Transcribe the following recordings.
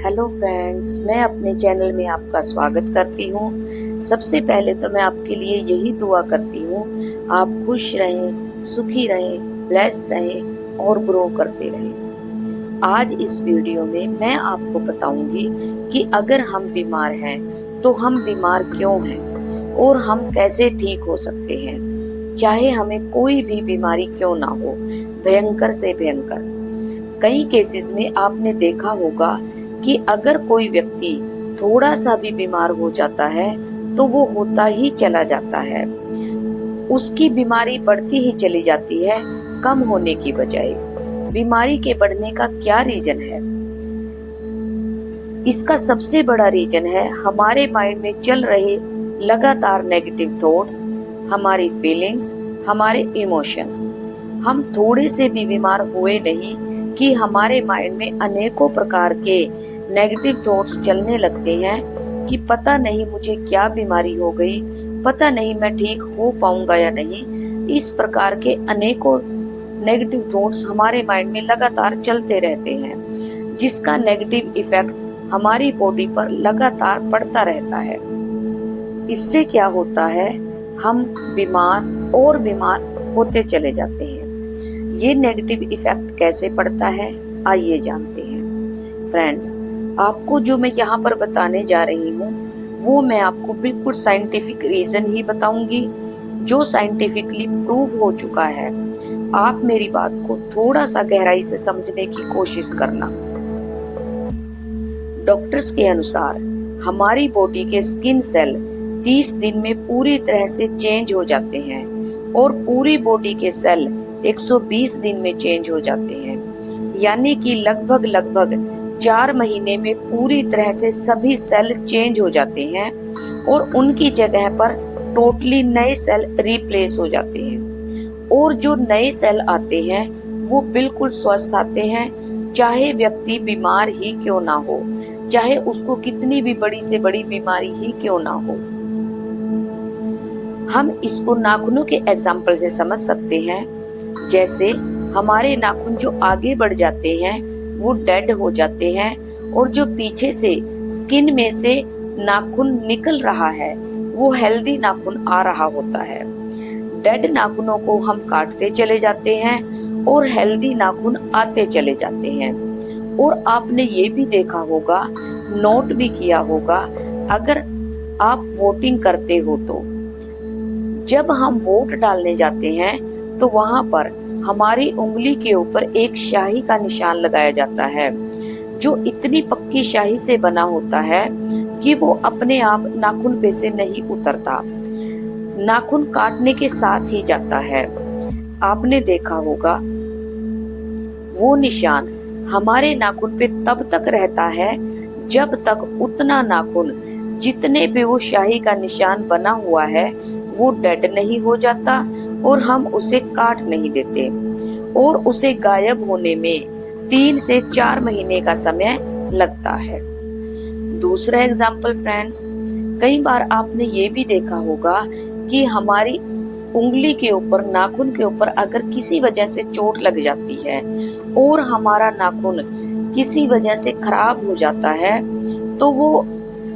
Hello friends, मैं अपने channel में आपका स्वागत करती हूँ। सबसे पहले तो मैं आपके लिए यही दुआ करती हूँ, आप खुश रहें, सुखी रहें, ब्लेस्ड रहें और ग्रो करते रहें। आज इस वीडियो में मैं आपको बताऊंगी कि अगर हम बीमार हैं तो हम बीमार क्यों हैं और हम कैसे ठीक हो सकते हैं, चाहे हमें कोई भी बीमारी क्यों ना हो, भयंकर से भयंकर। कई केसेस में आपने देखा होगा कि अगर कोई व्यक्ति थोड़ा सा भी बीमार हो जाता है तो वो होता ही चला जाता है, उसकी बीमारी बढ़ती ही चली जाती है कम होने की बजाय। बीमारी के बढ़ने का क्या रीजन है? इसका सबसे बड़ा रीजन है हमारे माइंड में चल रहे लगातार नेगेटिव थॉट्स, हमारी फीलिंग्स, हमारे इमोशंस। हम थोड़े से भी बीमार हुए नहीं कि हमारे माइंड में अनेकों प्रकार के नेगेटिव थॉट्स चलने लगते हैं कि पता नहीं मुझे क्या बीमारी हो गई, पता नहीं मैं ठीक हो पाऊंगा या नहीं। इस प्रकार के अनेकों नेगेटिव थॉट्स हमारे माइंड में लगातार चलते रहते हैं, जिसका नेगेटिव इफेक्ट हमारी बॉडी पर लगातार पड़ता रहता है। इससे क्या होता है, हम बीमार और बीमार होते चले जाते हैं। ये नेगेटिव इफेक्ट कैसे पड़ता है, आइए जानते हैं। फ्रेंड्स, आपको जो मैं यहाँ पर बताने जा रही हूँ वो मैं आपको बिल्कुल साइंटिफिक रीजन ही बताऊंगी, जो साइंटिफिकली प्रूव हो चुका है। आप मेरी बात को थोड़ा सा गहराई से समझने की कोशिश करना। डॉक्टर्स के अनुसार हमारी बॉडी के स्किन सेल 30 दिन में पूरी तरह से चेंज हो जाते हैं और पूरी बॉडी के सेल 120 दिन में चेंज हो जाते हैं, यानी कि लगभग 4 महीने में पूरी तरह से सभी सेल चेंज हो जाते हैं और उनकी जगह पर टोटली नए सेल रिप्लेस हो जाते हैं। और जो नए सेल आते हैं वो बिल्कुल स्वस्थ आते हैं, चाहे व्यक्ति बीमार ही क्यों ना हो, चाहे उसको कितनी भी बड़ी से बड़ी बीमारी ही क्यों ना हो। हम इसको नाखूनों के एग्जाम्पल से समझ सकते हैं। जैसे हमारे नाखून जो आगे बढ़ जाते हैं वो डेड हो जाते हैं और जो पीछे से स्किन में से नाखून निकल रहा है वो हेल्दी नाखून आ रहा होता है। डेड नाखूनों को हम काटते चले जाते हैं और हेल्दी नाखून आते चले जाते हैं। और आपने ये भी देखा होगा, नोट भी किया होगा, अगर आप वोटिंग करते हो तो जब हम वोट डालने जाते हैं तो वहां पर हमारी उंगली के ऊपर एक स्याही का निशान लगाया जाता है, जो इतनी पक्की स्याही से बना होता है कि वो अपने आप नाखून पे से नहीं उतरता, नाखून काटने के साथ ही जाता है। आपने देखा होगा वो निशान हमारे नाखून पे तब तक रहता है जब तक उतना नाखून जितने पे वो स्याही का निशान बना हुआ है वो डेड नहीं हो जाता और हम उसे काट नहीं देते। और उसे गायब होने में 3 से 4 महीने का समय लगता है। दूसरा एग्जाम्पल फ्रेंड्स, कई बार आपने ये भी देखा होगा कि हमारी उंगली के ऊपर, नाखून के ऊपर अगर किसी वजह से चोट लग जाती है और हमारा नाखून किसी वजह से खराब हो जाता है तो वो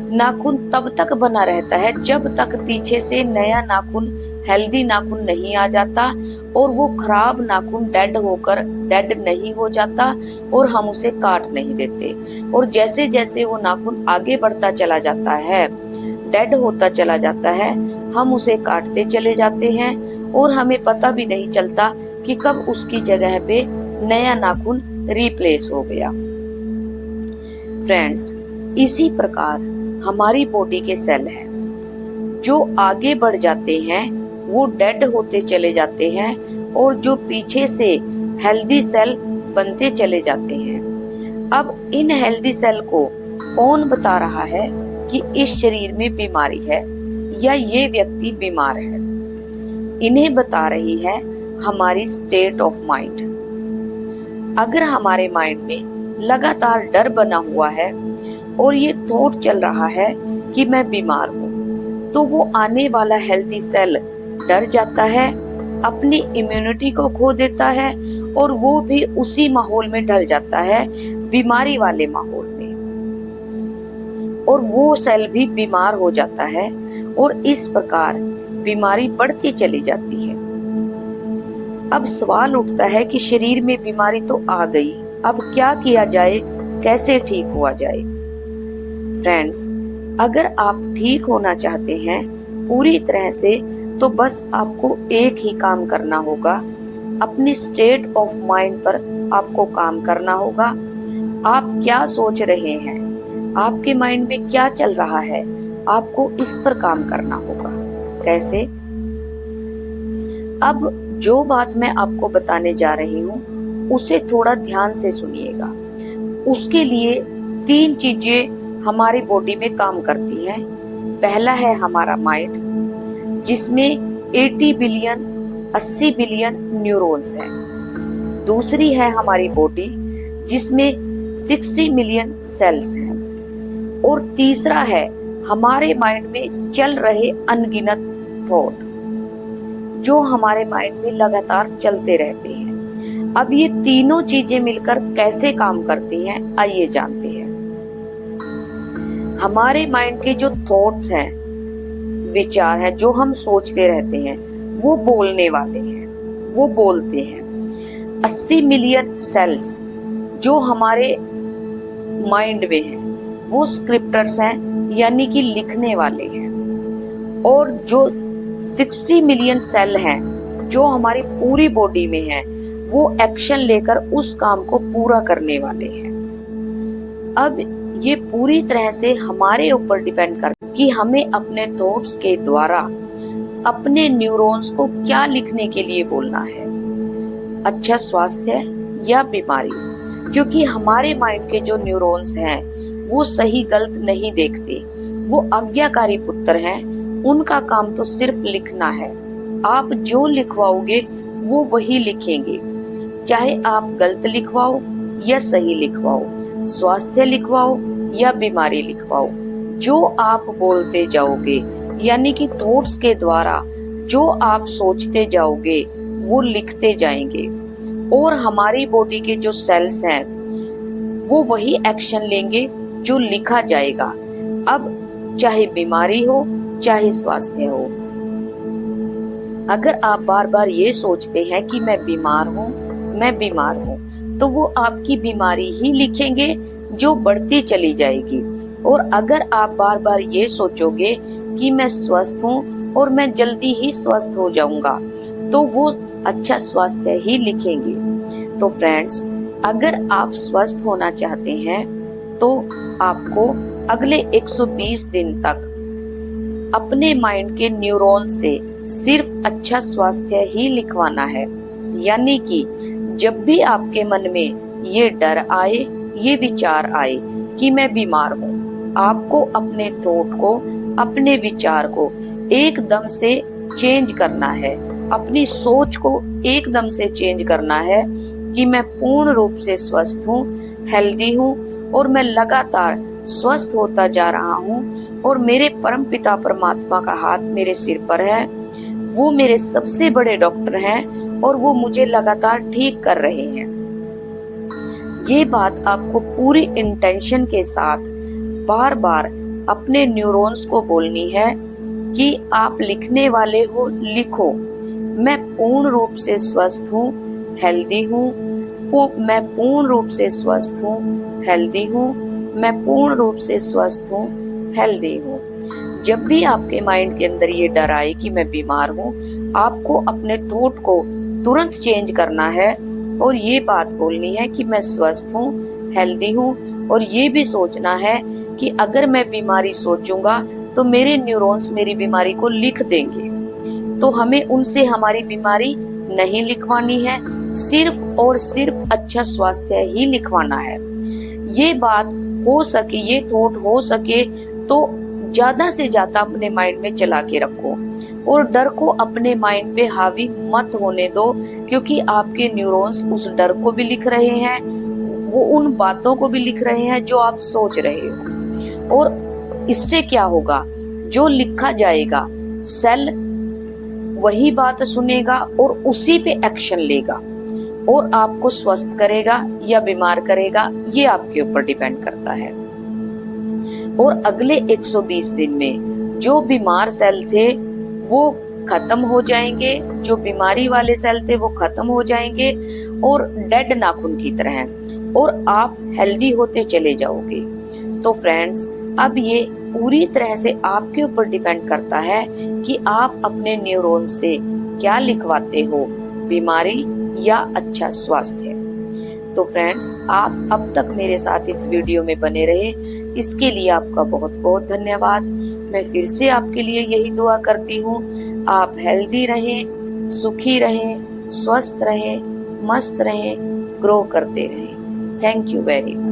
नाखून तब तक बना रहता है जब तक पीछे से नया नाखून, हेल्दी नाखून नहीं आ जाता और वो खराब नाखून डेड होकर डेड नहीं हो जाता और हम उसे काट नहीं देते। और जैसे जैसे वो नाखून आगे बढ़ता चला जाता है, डेड होता चला जाता है, हम उसे काटते चले जाते हैं और हमें पता भी नहीं चलता कि कब उसकी जगह पे नया नाखून रिप्लेस हो गया। फ्रेंड्स, इसी प्रकार हमारी बॉडी के सेल हैं, जो आगे बढ़ जाते हैं वो डेड होते चले जाते हैं और जो पीछे से हेल्दी सेल बनते चले जाते हैं। अब इन हेल्दी सेल को कौन बता रहा है कि इस शरीर में बीमारी है या ये व्यक्ति बीमार है? इन्हें बता रही है हमारी स्टेट ऑफ माइंड। अगर हमारे माइंड में लगातार डर बना हुआ है और ये थॉट चल रहा है कि मैं बीमार हूँ, तो वो आने वाला हेल्दी सेल डर जाता है, अपनी इम्यूनिटी को खो देता है और वो भी उसी माहौल में ढल जाता है, बीमारी वाले माहौल में। और वो सेल भी बीमार हो जाता है और इस प्रकार बीमारी बढ़ती चली जाती है। अब सवाल उठता है कि शरीर में बीमारी तो आ गई, अब क्या किया जाए, कैसे ठीक हुआ जाए। फ्रेंड्स, अगर आप ठीक होना चाहते हैं पूरी तरह से, तो बस आपको एक ही काम करना होगा, अपनी स्टेट ऑफ माइंड पर आपको काम करना होगा। आप क्या सोच रहे हैं, आपके माइंड में क्या चल रहा है, आपको इस पर काम करना होगा। कैसे? अब जो बात मैं आपको बताने जा रही हूँ उसे थोड़ा ध्यान से सुनिएगा। उसके लिए 3 चीजें हमारी बॉडी में काम करती हैं। पहला है हमारा माइंड, जिसमें 80 बिलियन न्यूरॉन्स हैं। दूसरी है हमारी बॉडी, जिसमें 60 मिलियन सेल्स हैं। और तीसरा है हमारे माइंड में चल रहे अनगिनत थॉट, जो हमारे माइंड में लगातार चलते रहते हैं। अब ये तीनों चीजें मिलकर कैसे काम करती हैं, आइए जानते हैं। हमारे माइंड के जो थॉट्स हैं, विचार हैं, जो हम सोचते रहते हैं, वो बोलने वाले हैं, वो बोलते हैं। 80 मिलियन सेल्स जो हमारे माइंड में हैं, वो स्क्रिप्टर्स हैं, यानी कि लिखने वाले हैं। और जो 60 मिलियन सेल हैं जो हमारी पूरी बॉडी में हैं, वो एक्शन लेकर उस काम को पूरा करने वाले हैं। अब ये पूरी तरह से हमारे ऊपर डिपेंड करता है कि हमें अपने थॉट्स के द्वारा अपने न्यूरॉन्स को क्या लिखने के लिए बोलना है, अच्छा स्वास्थ्य या बीमारी। क्योंकि हमारे माइंड के जो न्यूरॉन्स हैं वो सही गलत नहीं देखते, वो आज्ञाकारी पुत्र हैं। उनका काम तो सिर्फ लिखना है। आप जो लिखवाओगे वो वही लिखेंगे, चाहे आप गलत लिखवाओ या सही लिखवाओ, स्वास्थ्य लिखवाओ या बीमारी लिखवाओ। जो आप बोलते जाओगे, यानी कि थॉट्स के द्वारा जो आप सोचते जाओगे वो लिखते जाएंगे। और हमारी बॉडी के जो सेल्स हैं वो वही एक्शन लेंगे जो लिखा जाएगा। अब चाहे बीमारी हो चाहे स्वास्थ्य हो। अगर आप बार बार ये सोचते हैं कि मैं बीमार हूँ, तो वो आपकी बीमारी ही लिखेंगे जो बढ़ती चली जाएगी। और अगर आप बार बार ये सोचोगे कि मैं स्वस्थ हूँ और मैं जल्दी ही स्वस्थ हो जाऊंगा, तो वो अच्छा स्वास्थ्य ही लिखेंगे। तो फ्रेंड्स, अगर आप स्वस्थ होना चाहते हैं तो आपको अगले 120 दिन तक अपने माइंड के न्यूरॉन से सिर्फ अच्छा स्वास्थ्य ही लिखवाना है। यानी कि जब भी आपके मन में ये डर आए, ये विचार आए कि मैं बीमार हूँ, आपको अपने थॉट को, अपने विचार को एकदम से चेंज करना है। अपनी सोच को एकदम से चेंज करना है कि मैं पूर्ण रूप से स्वस्थ हूँ, हेल्दी हूँ और मैं लगातार स्वस्थ होता जा रहा हूँ। और मेरे परम पिता परमात्मा का हाथ मेरे सिर पर है, वो मेरे सबसे बड़े डॉक्टर हैं और वो मुझे लगातार ठीक कर रहे हैं। ये बात आपको पूरी इंटेंशन के साथ बार बार अपने न्यूरॉन्स को बोलनी है कि आप लिखने वाले हो, लिखो, मैं पूर्ण रूप से स्वस्थ हूँ, हेल्दी हूँ, मैं पूर्ण रूप से स्वस्थ हूँ, हेल्दी हूँ, मैं पूर्ण रूप से स्वस्थ हूँ, हेल्दी हूँ। जब भी आपके माइंड के अंदर ये डर आए कि मैं बीमार हूँ, आपको अपने थॉट को तुरंत चेंज करना है और ये बात बोलनी है कि मैं स्वस्थ हूँ, हेल्दी हूँ। और ये भी सोचना है कि अगर मैं बीमारी सोचूंगा तो मेरे न्यूरॉन्स मेरी बीमारी को लिख देंगे। तो हमें उनसे हमारी बीमारी नहीं लिखवानी है, सिर्फ और सिर्फ अच्छा स्वास्थ्य ही लिखवाना है। ये बात हो सके, ये थॉट हो सके तो ज्यादा से ज्यादा अपने माइंड में चला के रखो और डर को अपने माइंड पे हावी मत होने दो, क्योंकि आपके न्यूरॉन्स उस डर को भी लिख रहे हैं, वो उन बातों को भी लिख रहे हैं जो आप सोच रहे हो। और इससे क्या होगा, जो लिखा जाएगा सेल वही बात सुनेगा और उसी पे एक्शन लेगा और आपको स्वस्थ करेगा या बीमार करेगा, ये आपके ऊपर डिपेंड करता है। और अगले 120 दिन में जो बीमार सेल थे वो खत्म हो जाएंगे, जो बीमारी वाले सेल थे वो खत्म हो जाएंगे और डेड नाखून की तरह, और आप हेल्दी होते चले जाओगे। तो फ्रेंड्स, अब ये पूरी तरह से आपके ऊपर डिपेंड करता है कि आप अपने न्यूरॉन से क्या लिखवाते हो, बीमारी या अच्छा स्वास्थ्य। तो फ्रेंड्स, आप अब तक मेरे साथ इस वीडियो में बने रहे, इसके लिए आपका बहुत बहुत धन्यवाद। मैं फिर से आपके लिए यही दुआ करती हूँ, आप हेल्दी रहें, सुखी रहें, स्वस्थ रहें, मस्त रहें, ग्रो करते रहें। Thank you very much.